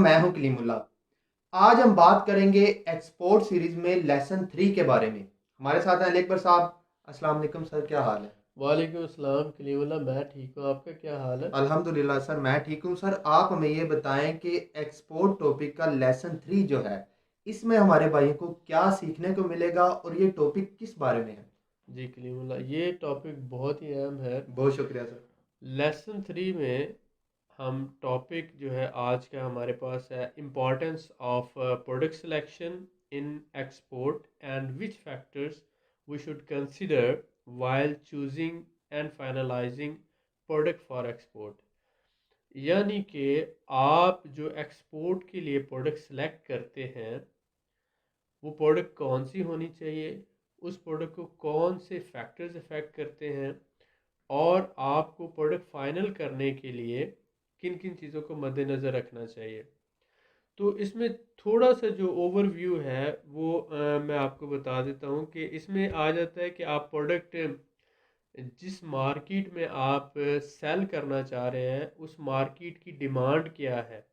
मैं हूं कलीमुल्ला। आज हम बात करेंगे एक्सपोर्ट सीरीज में लेसन 3 के बारे में। हमारे साथ हैं अली अकबर साहब। अस्सलाम वालेकुम सर, क्या हाल है? वालेकुम अस्सलाम कलीमुल्ला। मैं ठीक हूँ, आपका क्या हाल है? अल्हम्दुलिल्लाह सर, मैं ठीक हूं। सर आप हमें ये बताएं कि एक्सपोर्ट टॉपिक का लेसन 3 जो है, इसमें हमारे भाइयों को क्या सीखने को मिलेगा और ये टॉपिक किस बारे में है? जी कलीमुल्ला, ये टॉपिक बहुत ही अहम है। बहुत शुक्रिया सर। लेसन 3 में हम टॉपिक जो है आज का हमारे पास है importance of product selection in export and which factors we should consider while choosing and finalising product for export. यानी कि आप जो एक्सपोर्ट के लिए प्रोडक्ट सेलेक्ट करते हैं वो प्रोडक्ट कौन सी होनी चाहिए, उस प्रोडक्ट को कौन से फैक्टर्स इफ़ेक्ट करते हैं, और आपको प्रोडक्ट फाइनल करने के लिए किन किन चीज़ों को मद्देनज़र रखना चाहिए। तो इसमें थोड़ा सा जो ओवरव्यू है वो मैं आपको बता देता हूँ कि इसमें आ जाता है कि आप प्रोडक्ट जिस मार्केट में आप सेल करना चाह रहे हैं उस मार्केट की डिमांड क्या है,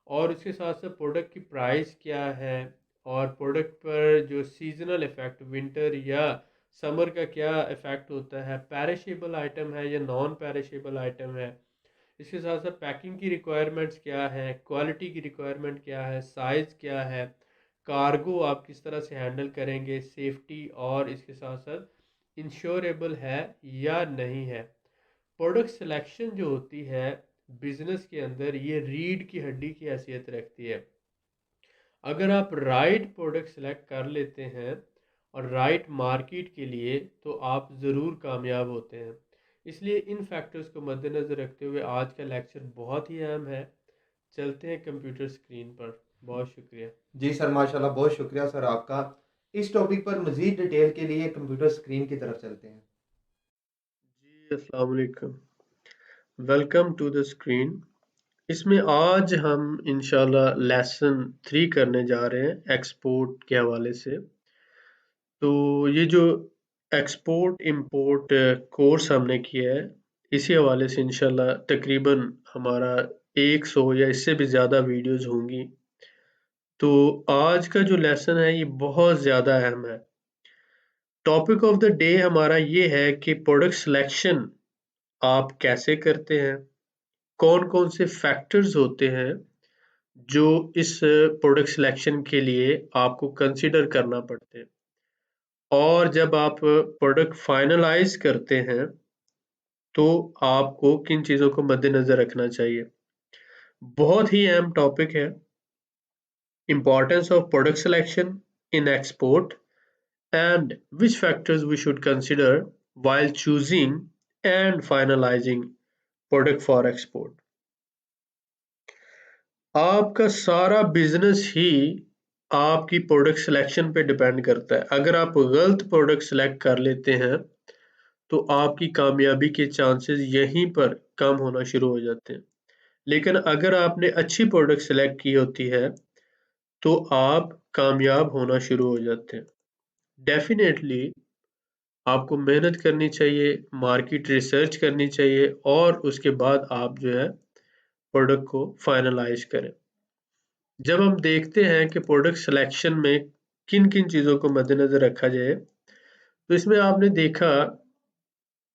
और उसके साथ साथ प्रोडक्ट की प्राइस क्या है, और प्रोडक्ट पर जो सीजनल इफ़ेक्ट विंटर या समर का क्या इफ़ेक्ट होता है, पैरिशेबल आइटम है या नॉन पैरिशेबल आइटम है। इसके साथ साथ पैकिंग की रिक्वायरमेंट्स क्या है, क्वालिटी की रिक्वायरमेंट क्या है, साइज़ क्या है, कार्गो आप किस तरह से हैंडल करेंगे, सेफ्टी, और इसके साथ साथ इंश्योरेबल है या नहीं है। प्रोडक्ट सिलेक्शन जो होती है बिजनेस के अंदर, ये रीढ़ की हड्डी की हैसियत रखती है। अगर आप राइट प्रोडक्ट सेलेक्ट कर लेते हैं और राइट मार्केट के लिए, तो आप ज़रूर कामयाब होते हैं। इसलिए इन फैक्टर्स को मद्देनज़र रखते हुए आज का लेक्चर बहुत ही अहम है। चलते हैं कंप्यूटर स्क्रीन पर। बहुत शुक्रिया। जी सर, माशाल्लाह, बहुत शुक्रिया सर आपका। इस टॉपिक पर मजीद डिटेल के लिए कंप्यूटर स्क्रीन की तरफ चलते हैं। जी अस्सलाम वालेकुम, वेलकम टू द स्क्रीन। इसमें आज हम इंशाल्लाह लेसन 3 करने जा रहे हैं एक्सपोर्ट के हवाले से। तो ये जो एक्सपोर्ट इंपोर्ट कोर्स हमने किया है, इसी हवाले से इंशाल्लाह तकरीबन हमारा 100 या इससे भी ज़्यादा वीडियोस होंगी। तो आज का जो लेसन है ये बहुत ज़्यादा अहम है। टॉपिक ऑफ द डे हमारा ये है कि प्रोडक्ट सिलेक्शन आप कैसे करते हैं, कौन-कौन से फैक्टर्स होते हैं जो इस प्रोडक्ट सिलेक्शन के लिए आपको कंसीडर करना पड़ते हैं, और जब आप प्रोडक्ट फाइनलाइज करते हैं तो आपको किन चीज़ों को मद्देनज़र रखना चाहिए। बहुत ही अहम टॉपिक है, importance of product selection in export and which factors we should consider while choosing and finalizing product for export। आपका सारा बिजनेस ही आपकी प्रोडक्ट सिलेक्शन पे डिपेंड करता है। अगर आप गलत प्रोडक्ट सिलेक्ट कर लेते हैं तो आपकी कामयाबी के चांसेस यहीं पर कम होना शुरू हो जाते हैं। लेकिन अगर आपने अच्छी प्रोडक्ट सिलेक्ट की होती है तो आप कामयाब होना शुरू हो जाते हैं। डेफिनेटली आपको मेहनत करनी चाहिए, मार्केट रिसर्च करनी चाहिए, और उसके बाद आप जो है प्रोडक्ट को फाइनलाइज करें। जब हम देखते हैं कि प्रोडक्ट सिलेक्शन में किन किन चीज़ों को मद्देनज़र रखा जाए, तो इसमें आपने देखा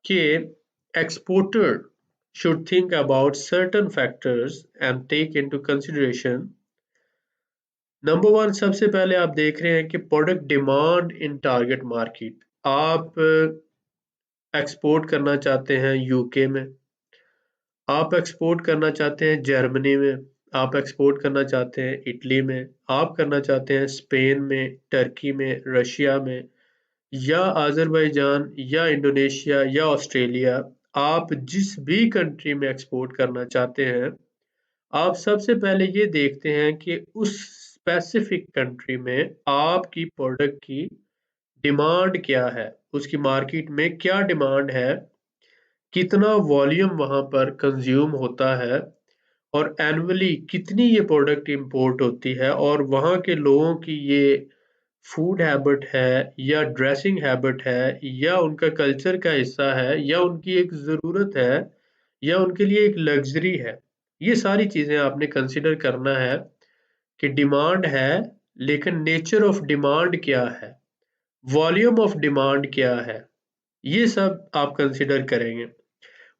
कि exporter should think about certain factors and take into consideration। Number one, सबसे पहले आप देख रहे हैं कि product demand in target market. आप एक्सपोर्ट करना चाहते हैं यूके में, आप एक्सपोर्ट करना चाहते हैं जर्मनी में, आप एक्सपोर्ट करना चाहते हैं इटली में, आप करना चाहते हैं स्पेन में, टर्की में, रशिया में, या अज़रबैजान या इंडोनेशिया या ऑस्ट्रेलिया। आप जिस भी कंट्री में एक्सपोर्ट करना चाहते हैं, आप सबसे पहले ये देखते हैं कि उस स्पेसिफिक कंट्री में आपकी प्रोडक्ट की डिमांड क्या है, उसकी मार्केट में क्या डिमांड है, कितना वॉल्यूम वहाँ पर कंज्यूम होता है, और एनुअली कितनी ये प्रोडक्ट इंपोर्ट होती है, और वहाँ के लोगों की ये फूड हैबिट है या ड्रेसिंग हैबिट है या उनका कल्चर का हिस्सा है या उनकी एक ज़रूरत है या उनके लिए एक लग्ज़री है। ये सारी चीज़ें आपने कंसिडर करना है कि डिमांड है, लेकिन नेचर ऑफ डिमांड क्या है, वॉल्यूम ऑफ डिमांड क्या है, ये सब आप कंसिडर करेंगे।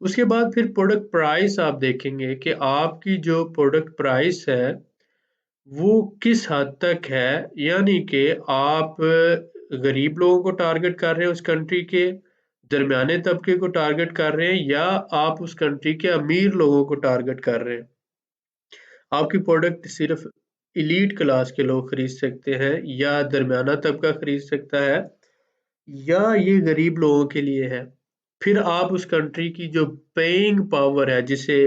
उसके बाद फिर प्रोडक्ट प्राइस आप देखेंगे कि आपकी जो प्रोडक्ट प्राइस है वो किस हद तक है, यानी कि आप गरीब लोगों को टारगेट कर रहे हैं उस कंट्री के, दरमियाने तबके को टारगेट कर रहे हैं, या आप उस कंट्री के अमीर लोगों को टारगेट कर रहे हैं। आपकी प्रोडक्ट सिर्फ इलीट क्लास के लोग खरीद सकते हैं, या दरमियाना तबका खरीद सकता है, या ये गरीब लोगों के लिए है। फिर आप उस कंट्री की जो पेइंग पावर है, जिसे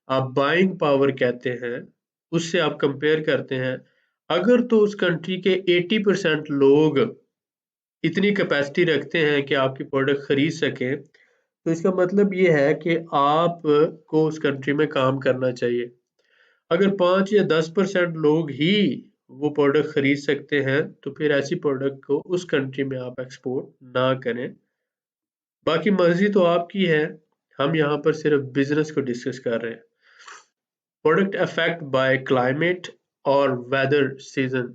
आप बाइंग पावर कहते हैं, उससे आप कंपेयर करते हैं। अगर तो उस कंट्री के 80% लोग इतनी कैपेसिटी रखते हैं कि आपकी प्रोडक्ट खरीद सकें, तो इसका मतलब ये है कि आपको उस कंट्री में काम करना चाहिए। अगर 5 या 10% लोग ही वो प्रोडक्ट खरीद सकते हैं, तो फिर ऐसी प्रोडक्ट को उस कंट्री में आप एक्सपोर्ट ना करें। बाकी मर्जी तो आपकी है, हम यहाँ पर सिर्फ बिजनेस को डिस्कस कर रहे हैं। प्रोडक्ट अफेक्ट बाय क्लाइमेट और वेदर सीजन,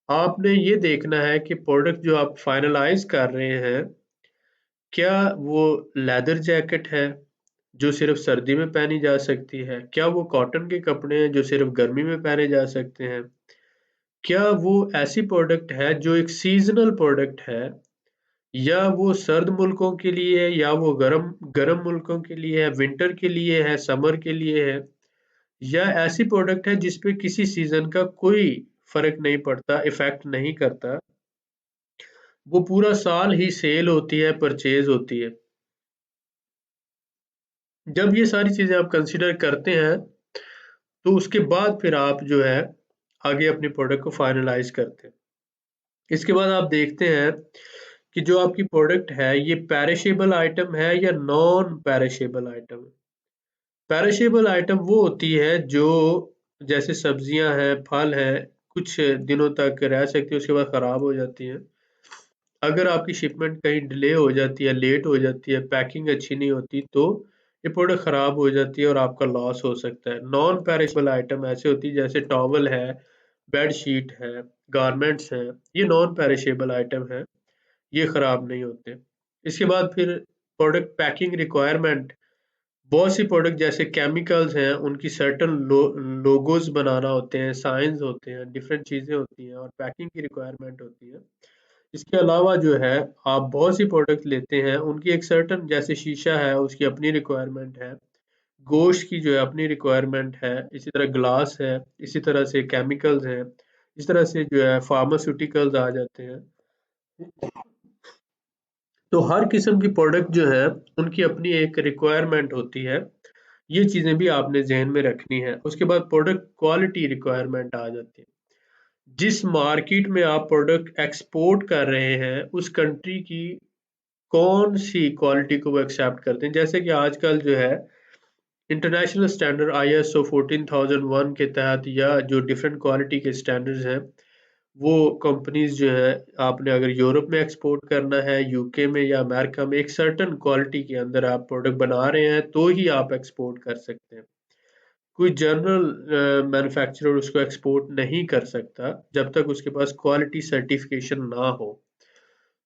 आपने ये देखना है कि प्रोडक्ट जो आप फाइनलाइज कर रहे हैं, क्या वो लेदर जैकेट है जो सिर्फ सर्दी में पहनी जा सकती है, क्या वो कॉटन के कपड़े हैं जो सिर्फ गर्मी में पहने जा सकते हैं, क्या वो ऐसी प्रोडक्ट है जो एक सीजनल प्रोडक्ट है, या वो सर्द मुल्कों के लिए है, या वो गर्म गर्म मुल्कों के लिए है, विंटर के लिए है, समर के लिए है, या ऐसी प्रोडक्ट है जिसपे किसी सीजन का कोई फर्क नहीं पड़ता, इफेक्ट नहीं करता, वो पूरा साल ही सेल होती है, परचेज होती है। जब ये सारी चीजें आप कंसिडर करते हैं, तो उसके बाद फिर आप जो है आगे अपनी प्रोडक्ट को फाइनलाइज करते हैं। इसके बाद आप देखते हैं कि जो आपकी प्रोडक्ट है ये पेरिशेबल आइटम है या नॉन पेरिशेबल आइटम है। पेरिशेबल आइटम वो होती है जो, जैसे सब्जियां हैं, फल हैं, कुछ दिनों तक रह सकती है, उसके बाद खराब हो जाती हैं। अगर आपकी शिपमेंट कहीं डिले हो जाती है, लेट हो जाती है, पैकिंग अच्छी नहीं होती, तो ये प्रोडक्ट खराब हो जाती है और आपका लॉस हो सकता है। नॉन पेरिशेबल आइटम ऐसे होती है जैसे टॉवल है, बेड शीट है, गारमेंट्स हैं, ये नॉन पेरिशेबल आइटम है, ये खराब नहीं होते। इसके बाद फिर प्रोडक्ट पैकिंग रिक्वायरमेंट, बहुत सी प्रोडक्ट जैसे केमिकल्स हैं, उनकी सर्टन लोगोज बनाना होते हैं, साइंस होते हैं, डिफरेंट चीजें होती हैं और पैकिंग की रिक्वायरमेंट होती है। इसके अलावा जो है, आप बहुत सी प्रोडक्ट लेते हैं, उनकी एक सर्टन, जैसे शीशा है उसकी अपनी रिक्वायरमेंट है, गोश्त की जो है अपनी रिक्वायरमेंट है, इसी तरह ग्लास है, इसी तरह से केमिकल्स हैं, इस तरह से जो है फार्मास्यूटिकल्स आ जाते हैं। तो हर किस्म की प्रोडक्ट जो है उनकी अपनी एक रिक्वायरमेंट होती है, ये चीजें भी आपने जहन में रखनी है। उसके बाद प्रोडक्ट क्वालिटी रिक्वायरमेंट आ जाती है। जिस मार्केट में आप प्रोडक्ट एक्सपोर्ट कर रहे हैं, उस कंट्री की कौन सी क्वालिटी को वो एक्सेप्ट करते हैं। जैसे कि आजकल जो है इंटरनेशनल स्टैंडर्ड ISO 14001 के तहत, या जो डिफरेंट क्वालिटी के स्टैंडर्ड्स हैं, वो कंपनीज जो है, आपने अगर यूरोप में एक्सपोर्ट करना है, यूके में या अमेरिका में, एक सर्टन क्वालिटी के अंदर आप प्रोडक्ट बना रहे हैं तो ही आप एक्सपोर्ट कर सकते हैं। कोई जनरल मैन्युफैक्चरर उसको एक्सपोर्ट नहीं कर सकता जब तक उसके पास क्वालिटी सर्टिफिकेशन ना हो।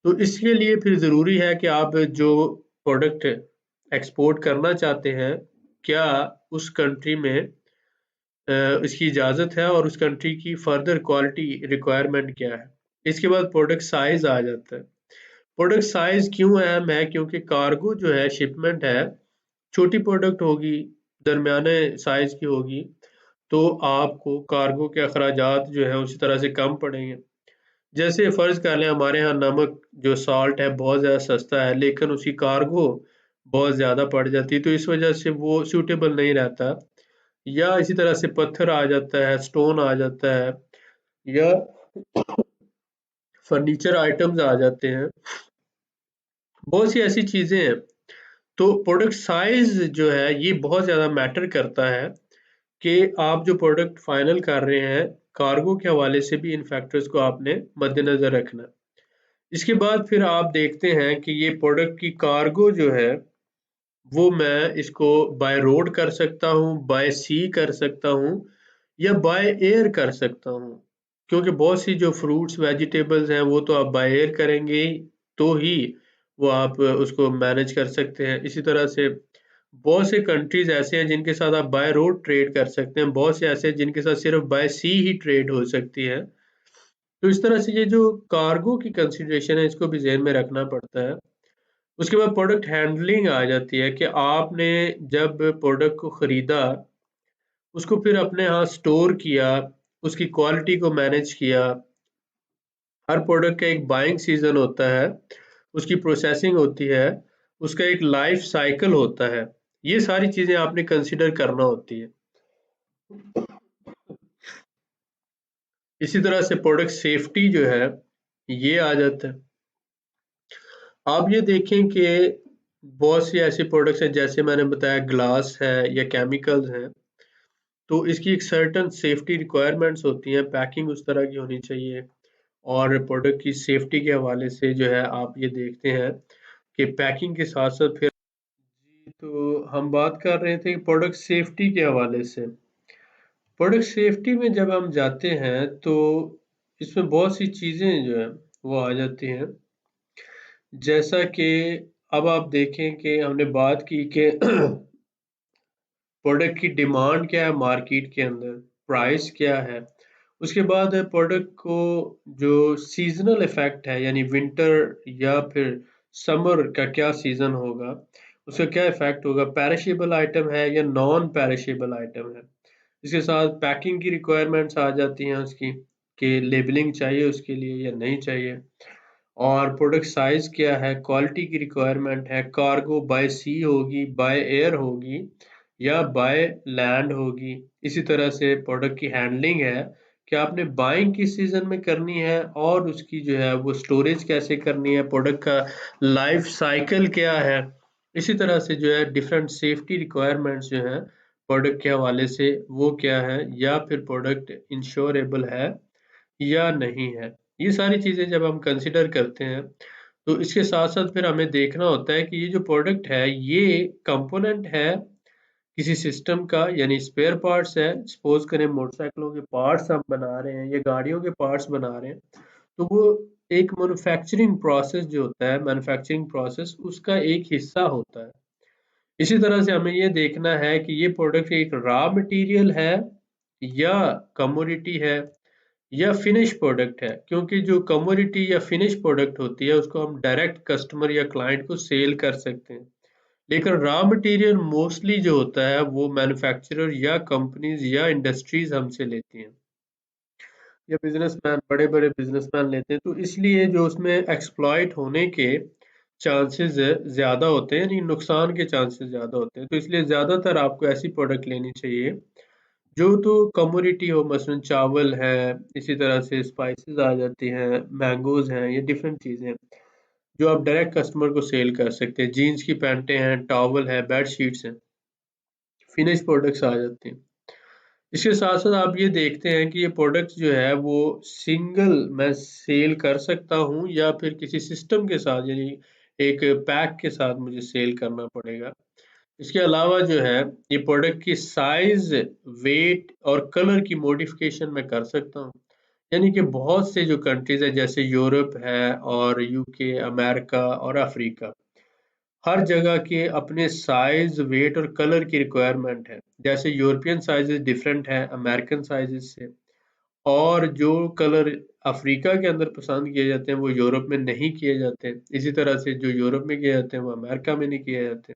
तो इसके लिए फिर ज़रूरी है कि आप जो प्रोडक्ट एक्सपोर्ट करना चाहते हैं, क्या उस कंट्री में इसकी इजाज़त है और उस कंट्री की फर्दर क्वालिटी रिक्वायरमेंट क्या है। इसके बाद प्रोडक्ट साइज़ आ जाता है। प्रोडक्ट साइज़ क्यों अहम है? क्योंकि कार्गो जो है, शिपमेंट है, छोटी प्रोडक्ट होगी, दरमियाने साइज़ की होगी, तो आपको कार्गो के अखराजात जो है उसी तरह से कम पड़ेंगे। जैसे फ़र्ज़ कर लें हमारे यहाँ नमक जो साल्ट है बहुत ज़्यादा सस्ता है, लेकिन उसकी कार्गो बहुत ज़्यादा पड़ जाती है, तो इस वज़ह से वो सूटेबल नहीं रहता। या इसी तरह से पत्थर आ जाता है, स्टोन आ जाता है, या फर्नीचर आइटम्स आ जाते हैं, बहुत सी ऐसी चीज़ें हैं। तो प्रोडक्ट साइज़ जो है ये बहुत ज़्यादा मैटर करता है कि आप जो प्रोडक्ट फाइनल कर रहे हैं, कार्गो के हवाले से भी इन फैक्टर्स को आपने मद्देनज़र रखना है। इसके बाद फिर आप देखते हैं कि ये प्रोडक्ट की कार्गो जो है, वो मैं इसको बाय रोड कर सकता हूँ, बाय सी कर सकता हूँ, या बाय एयर कर सकता हूँ, क्योंकि बहुत सी जो फ्रूट्स वेजिटेबल्स हैं वो तो आप बाय एयर करेंगे ही, तो ही वो आप उसको मैनेज कर सकते हैं। इसी तरह से बहुत से कंट्रीज ऐसे हैं जिनके साथ आप बाय रोड ट्रेड कर सकते हैं, बहुत से ऐसे हैं जिनके साथ सिर्फ बाय सी ही ट्रेड हो सकती है। तो इस तरह से ये जो कार्गो की कंसिडरेशन है इसको भी ज़हन में रखना पड़ता है। उसके बाद प्रोडक्ट हैंडलिंग आ जाती है कि आपने जब प्रोडक्ट को खरीदा, उसको फिर अपने यहाँ स्टोर किया, उसकी क्वालिटी को मैनेज किया। हर प्रोडक्ट का एक बाइंग सीजन होता है, उसकी प्रोसेसिंग होती है, उसका एक लाइफ साइकिल होता है। ये सारी चीजें आपने कंसिडर करना होती है। इसी तरह से प्रोडक्ट सेफ्टी जो है ये आ जाता है। आप ये देखें कि बहुत सी ऐसी प्रोडक्ट्स हैं, जैसे मैंने बताया ग्लास है या केमिकल्स हैं, तो इसकी एक सर्टेन सेफ्टी रिक्वायरमेंट्स होती हैं, पैकिंग उस तरह की होनी चाहिए। और प्रोडक्ट की सेफ्टी के हवाले से जो है आप ये देखते हैं कि पैकिंग के साथ साथ फिर जी, तो हम बात कर रहे थे प्रोडक्ट सेफ्टी के हवाले से। प्रोडक्ट सेफ्टी में जब हम जाते हैं तो इसमें बहुत सी चीज़ें जो है वो आ जाती हैं, जैसा कि अब आप देखें कि हमने बात की कि प्रोडक्ट की डिमांड क्या है मार्केट के अंदर, प्राइस क्या है। उसके बाद है प्रोडक्ट को जो सीज़नल इफ़ेक्ट है, यानी विंटर या फिर समर का क्या सीज़न होगा, उसका क्या इफ़ेक्ट होगा, पेरिशेबल आइटम है या नॉन पेरिशेबल आइटम है। इसके साथ पैकिंग की रिक्वायरमेंट्स आ जाती हैं उसकी, कि लेबलिंग चाहिए उसके लिए या नहीं चाहिए। और प्रोडक्ट साइज़ क्या है, क्वालिटी की रिक्वायरमेंट है, कार्गो बाय सी होगी, बाय एयर होगी या बाय लैंड होगी। इसी तरह से प्रोडक्ट की हैंडलिंग है कि आपने बाइंग किस सीज़न में करनी है और उसकी जो है वो स्टोरेज कैसे करनी है, प्रोडक्ट का लाइफ साइकिल क्या है। इसी तरह से जो है डिफरेंट सेफ्टी रिक्वायरमेंट्स जो हैं प्रोडक्ट के हवाले से वो क्या है, या फिर प्रोडक्ट इंश्योरेबल है या नहीं है। ये सारी चीज़ें जब हम कंसिडर करते हैं, तो इसके साथ-साथ फिर हमें देखना होता है कि ये जो प्रोडक्ट है, ये कंपोनेंट है किसी सिस्टम का, यानी स्पेयर पार्ट्स है। सपोज़ करें मोटरसाइकिलों के पार्ट्स हम बना रहे हैं या गाड़ियों के पार्ट्स बना रहे हैं, तो वो एक मैन्युफैक्चरिंग प्रोसेस जो होता है, मैन्युफैक्चरिंग प्रोसेस उसका एक हिस्सा होता है। इसी तरह से हमें ये देखना है कि ये प्रोडक्ट एक रॉ मटेरियल है या कमोडिटी है या फिनिश प्रोडक्ट है, क्योंकि जो कमोडिटी या फिनिश प्रोडक्ट होती है उसको हम डायरेक्ट कस्टमर या क्लाइंट को सेल कर सकते हैं, लेकिन रॉ मटेरियल मोस्टली जो होता है वो मैन्युफैक्चरर या कंपनीज या इंडस्ट्रीज हमसे लेती हैं या बिजनेसमैन, बड़े बड़े बिजनेसमैन लेते हैं। तो इसलिए जो उसमें एक्सप्लॉइट होने के चांसेस ज़्यादा होते हैं, यानी नुकसान के चांसेस ज़्यादा होते हैं। तो इसलिए ज़्यादातर आपको ऐसी प्रोडक्ट लेनी चाहिए जो तो कमोडिटी हो, मसलन चावल है, इसी तरह से स्पाइसेस आ जाती हैं, मैंगोज़ हैं, ये डिफरेंट चीज़ें हैं, जो आप डायरेक्ट कस्टमर को सेल कर सकते हैं। जीन्स की पैंटें हैं, टॉवल है, बेड शीट्स हैं, फिनिश प्रोडक्ट्स आ जाते हैं। इसके साथ-साथ आप ये देखते हैं कि ये प्रोडक्ट्स जो है वो सिंगल मैं सेल कर सकता हूँ या फिर किसी सिस्टम के साथ, यानी एक पैक के साथ मुझे सेल करना पड़ेगा। इसके अलावा जो है ये प्रोडक्ट की साइज़, वेट और कलर की मॉडिफ़िकेशन मैं कर सकता हूँ। यानी कि बहुत से जो कंट्रीज़ हैं जैसे यूरोप है और यूके, अमेरिका और अफ्रीका, हर जगह के अपने साइज़, वेट और कलर की रिक्वायरमेंट है। जैसे यूरोपियन साइज़ेज़ डिफरेंट हैं अमेरिकन साइज़ेज़ से, और जो कलर अफ्रीका के अंदर पसंद किए जाते हैं वो यूरोप में नहीं किए जाते। इसी तरह से जो यूरोप में किए जाते हैं वो अमेरिका में नहीं किए जाते।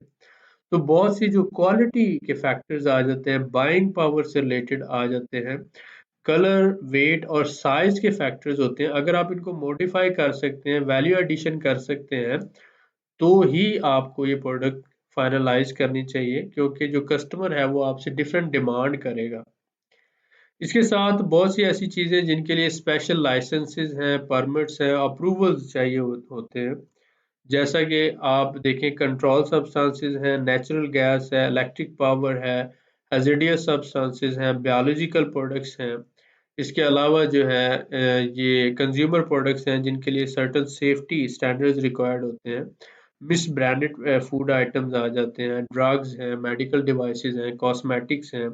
तो बहुत सी जो क्वालिटी के फैक्टर्स आ जाते हैं, बाइंग पावर से रिलेटेड आ जाते हैं, कलर, वेट और साइज़ के फैक्टर्स होते हैं। अगर आप इनको मॉडिफ़ाई कर सकते हैं, वैल्यू एडिशन कर सकते हैं, तो ही आपको ये प्रोडक्ट फाइनलाइज़ करनी चाहिए, क्योंकि जो कस्टमर है वो आपसे डिफरेंट डिमांड करेगा। इसके साथ बहुत सी ऐसी चीज़ें जिनके लिए स्पेशल लाइसेंसेस हैं, परमिट्स हैं, अप्रूवल्स चाहिए होते हैं। जैसा कि आप देखें कंट्रोल सब्सटेंसेस हैं, नेचुरल गैस है, इलेक्ट्रिक पावर है, हैज़ार्डस सब्सटेंसेस हैं, बायोलॉजिकल प्रोडक्ट्स हैं। इसके अलावा जो है ये कंज्यूमर प्रोडक्ट्स हैं जिनके लिए सर्टेन सेफ्टी स्टैंडर्ड्स रिक्वायर्ड होते हैं। मिसब्रांडेड फूड आइटम्स आ जाते हैं, ड्रग्स हैं, मेडिकल डिवाइसेस हैं, कॉस्मेटिक्स हैं,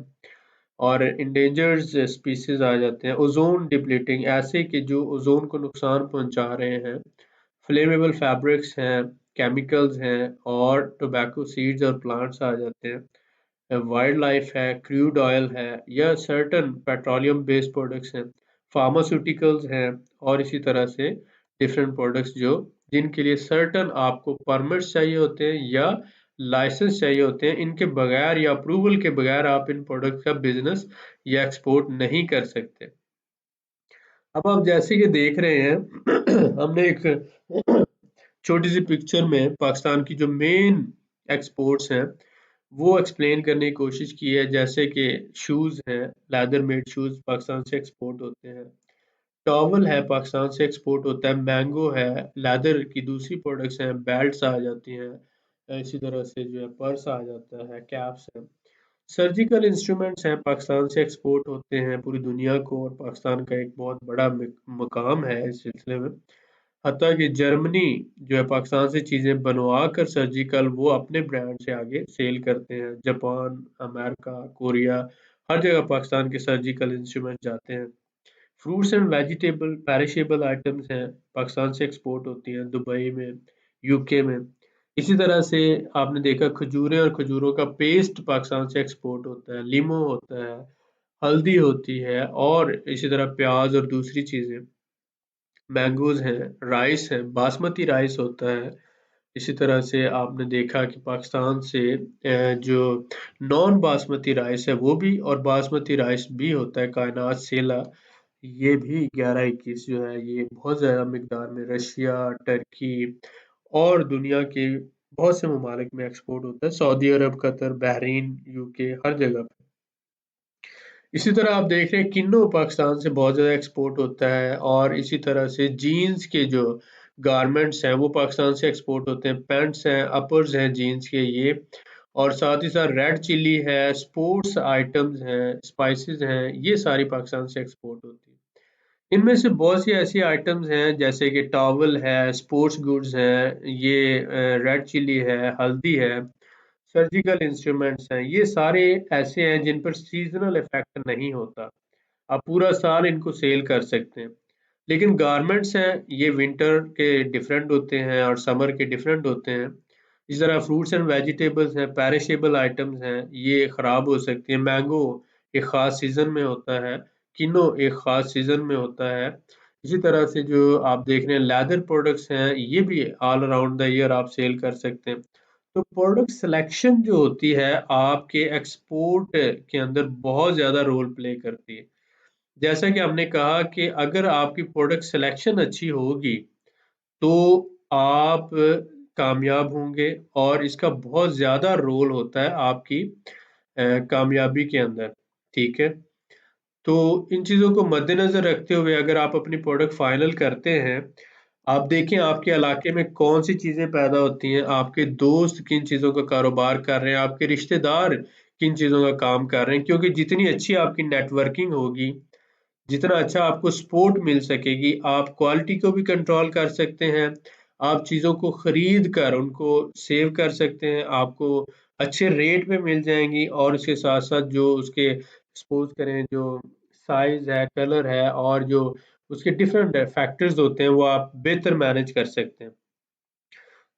और इंडेंजर्ड स्पीसीज आ जाते हैं। ओजोन डिप्लीटिंग, ऐसे कि जो ओजोन को नुकसान पहुंचा रहे हैं। फ्लेमेबल फैब्रिक्स हैं, केमिकल्स हैं, और टोबैको सीड्स और प्लांट्स आ जाते हैं। वाइल्ड लाइफ है, क्रूड ऑयल है, या सर्टन पेट्रोलियम बेस्ड प्रोडक्ट्स हैं, फार्मास्यूटिकल्स हैं, और इसी तरह से डिफरेंट प्रोडक्ट्स जो जिनके लिए सर्टन आपको परमिट्स चाहिए होते हैं या लाइसेंस चाहिए होते हैं। इनके बगैर या अप्रूवल के बगैर आप इन प्रोडक्ट का बिजनेस या एक्सपोर्ट नहीं कर सकते। अब आप जैसे कि देख रहे हैं हमने एक छोटी सी पिक्चर में पाकिस्तान की जो मेन एक्सपोर्ट्स हैं वो एक्सप्लेन करने की कोशिश की है। जैसे कि शूज़ हैं, लेदर मेड शूज़ पाकिस्तान से एक्सपोर्ट होते हैं। टॉवल है, पाकिस्तान से एक्सपोर्ट होता है। मैंगो है, लेदर की दूसरी प्रोडक्ट्स हैं, बेल्ट्स आ जाती हैं। इसी तरह से जो है पर्स आ जाता है, कैप्स हैं। सर्जिकल इंस्ट्रूमेंट्स हैं, पाकिस्तान से एक्सपोर्ट होते हैं पूरी दुनिया को, और पाकिस्तान का एक बहुत बड़ा मकाम है इस सिलसिले में। हत्ता कि जर्मनी जो है पाकिस्तान से चीज़ें बनवा कर सर्जिकल वो अपने ब्रांड से आगे सेल करते हैं। जापान, अमेरिका, कोरिया, हर जगह पाकिस्तान के सर्जिकल इंस्ट्रूमेंट जाते हैं। Fruits and vegetable perishable items हैं, पाकिस्तान से एक्सपोर्ट होती हैं दुबई में, यूके में। इसी तरह से आपने देखा खजूरें और खजूरों का पेस्ट पाकिस्तान से एक्सपोर्ट होता है। लीमो होता है, हल्दी होती है, और इसी तरह प्याज और दूसरी चीज़ें। मैंगोज़ हैं, राइस है, बासमती राइस होता है। इसी तरह से आपने देखा कि पाकिस्तान से जो नॉन बासमती राइस है वो भी, और बासमती राइस भी होता है कायनात सेला। ये भी 11-21 जो है ये बहुत ज़्यादा मिकदार में रशिया, टर्की और दुनिया के बहुत से ममालिक में एक्सपोर्ट होता है। सऊदी अरब, कतर, बहरीन, यूके, हर जगह पे। इसी तरह आप देख रहे हैं किन्नू पाकिस्तान से बहुत ज़्यादा एक्सपोर्ट होता है, और इसी तरह से जीन्स के जो गारमेंट्स हैं वो पाकिस्तान से एक्सपोर्ट होते हैं। पैंट्स हैं, अपर्स हैं जीन्स के ये, और साथ ही साथ रेड चिली है, स्पोर्ट्स आइटम्स हैं, स्पाइसेस हैं, ये सारी पाकिस्तान से एक्सपोर्ट होती है। इनमें से बहुत सी ऐसी आइटम्स हैं जैसे कि टॉवल है, स्पोर्ट्स गुड्स हैं, ये रेड चिली है, हल्दी है, सर्जिकल इंस्ट्रूमेंट्स हैं। ये सारे ऐसे हैं जिन पर सीजनल इफेक्ट नहीं होता, आप पूरा साल इनको सेल कर सकते हैं। लेकिन गारमेंट्स हैं ये विंटर के डिफरेंट होते हैं और समर के डिफरेंट होते हैं। इस तरह फ्रूट्स एंड वेजिटेबल्स हैं, पेरिशेबल आइटम्स हैं, ये खराब हो सकती हैं। मैंगो एक ख़ास सीज़न में होता है, किनो एक ख़ास सीज़न में होता है। इसी तरह से जो आप देख रहे हैं लेदर प्रोडक्ट्स हैं, ये भी ऑल अराउंड द ईयर आप सेल कर सकते हैं। तो प्रोडक्ट सिलेक्शन जो होती है आपके एक्सपोर्ट के अंदर बहुत ज़्यादा रोल प्ले करती है। जैसा कि हमने कहा कि अगर आपकी प्रोडक्ट सिलेक्शन अच्छी होगी, तो आप कामयाब होंगे, और इसका बहुत ज़्यादा रोल होता है आपकी कामयाबी के अंदर, ठीक है? तो इन चीज़ों को मद्देनज़र रखते हुए अगर आप अपनी प्रोडक्ट फाइनल करते हैं, आप देखें आपके इलाके में कौन-सी चीज़ें पैदा होती हैं, आपके दोस्त किन चीज़ों का कारोबार कर रहे हैं, आपके रिश्तेदार किन चीज़ों का काम कर रहे हैं, क्योंकि जितनी अच्छी आपकी नेटवर्किंग होगी, जितना अच्छा आपको सपोर्ट मिल सकेगी, आप क्वालिटी को भी कंट्रोल कर सकते हैं, आप चीज़ों को खरीद कर उनको सेव कर सकते हैं, आपको अच्छे रेट पे मिल जाएँगी, और उसके साथ-साथ जो उसके सपोज़ करें जो साइज़ है, कलर है, और जो उसके डिफरेंट फैक्टर्स होते हैं, वो आप बेहतर मैनेज कर सकते हैं।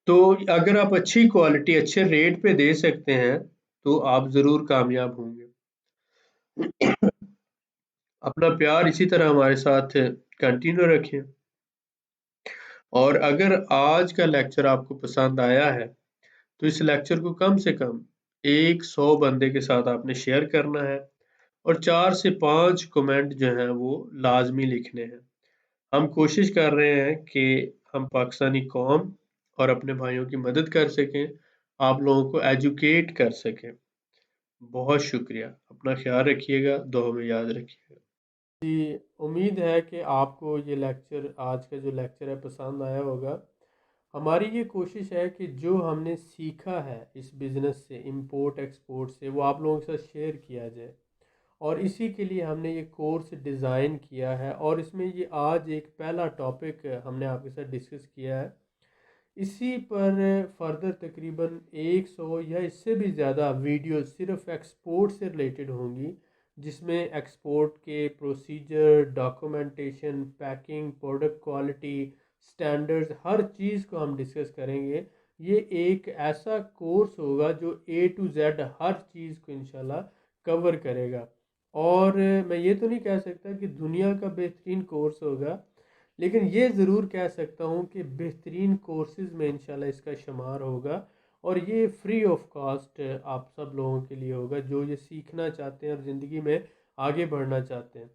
तो अगर आप अच्छी क्वालिटी अच्छे रेट पे दे सकते हैं, तो आप ज़रूर कामयाब होंगे। अपना प्यार इसी तरह हमारे साथ कंटिन्यू रखें, और अगर आज का लेक्चर आपको पसंद आया है, तो इस लेक्चर को कम से कम 100 बंदे के साथ आपने शेयर करना है, और 4 से 5 कमेंट जो हैं वो लाज़मी लिखने हैं। हम कोशिश कर रहे हैं कि हम पाकिस्तानी कौम और अपने भाइयों की मदद कर सकें, आप लोगों को एजुकेट कर सकें। बहुत शुक्रिया। अपना ख़्याल रखिएगा, दुआ में याद रखिएगा। जी, उम्मीद है कि आपको ये लेक्चर आज का जो लेक्चर है पसंद आया होगा। हमारी ये कोशिश है कि जो हमने सीखा है इस बिज़नेस से, इंपोर्ट एक्सपोर्ट से, वो आप लोगों के साथ शेयर किया जाए, और इसी के लिए हमने ये कोर्स डिज़ाइन किया है, और इसमें ये आज एक पहला टॉपिक हमने आपके साथ डिस्कस किया है। इसी पर फर्दर तकरीबन 100 या इससे भी ज़्यादा वीडियो सिर्फ एक्सपोर्ट से रिलेटेड होंगी, जिसमें एक्सपोर्ट के procedure, documentation, packing, product quality, standards, हर चीज़ को हम डिस्कस करेंगे। ये एक ऐसा कोर्स होगा जो A to Z हर चीज़ को इंशाल्लाह कवर करेगा। और मैं ये तो नहीं कह सकता कि दुनिया का बेहतरीन कोर्स होगा, लेकिन ये ज़रूर कह सकता हूँ कि बेहतरीन कोर्सेज़ में इंशाल्लाह इसका शुमार होगा। और ये फ्री ऑफ कॉस्ट आप सब लोगों के लिए होगा जो ये सीखना चाहते हैं और ज़िंदगी में आगे बढ़ना चाहते हैं।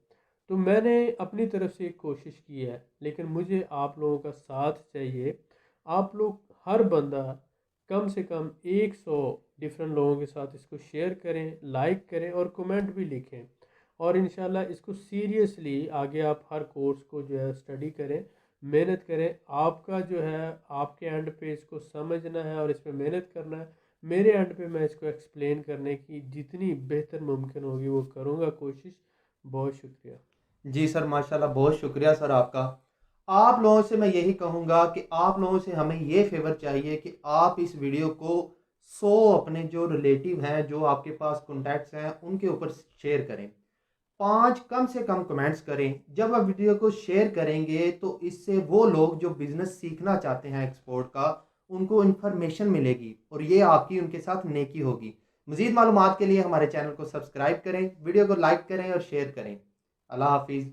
तो मैंने अपनी तरफ से एक कोशिश की है, लेकिन मुझे आप लोगों का साथ चाहिए। आप लोग हर बंदा कम से कम 100 डिफरेंट लोगों के साथ इसको शेयर करें, लाइक करें और कमेंट भी लिखें। और इंशाल्लाह इसको सीरियसली आगे आप हर कोर्स को जो है स्टडी करें, मेहनत करें। आपका जो है आपके एंड पे इसको समझना है और इस पे मेहनत करना है। मेरे एंड पे मैं इसको एक्सप्लेन करने की जितनी बेहतर मुमकिन होगी वो करूँगा कोशिश। बहुत शुक्रिया। जी सर, माशाल्लाह, बहुत शुक्रिया सर आपका। आप लोगों से मैं यही कहूँगा कि आप लोगों से हमें ये फ़ेवर चाहिए कि आप इस वीडियो को 100 अपने जो रिलेटिव हैं, जो आपके पास कॉन्टैक्ट्स हैं, उनके ऊपर शेयर करें। 5 कम से कम कमेंट्स करें। जब आप वीडियो को शेयर करेंगे तो इससे वो लोग जो बिज़नेस सीखना चाहते हैं एक्सपोर्ट का, उनको इन्फॉर्मेशन मिलेगी और ये आपकी उनके साथ नेकी होगी। मज़ीद मालूमात के लिए हमारे चैनल को सब्सक्राइब करें, वीडियो को लाइक करें और शेयर करें। अल्लाह हाफ़िज़।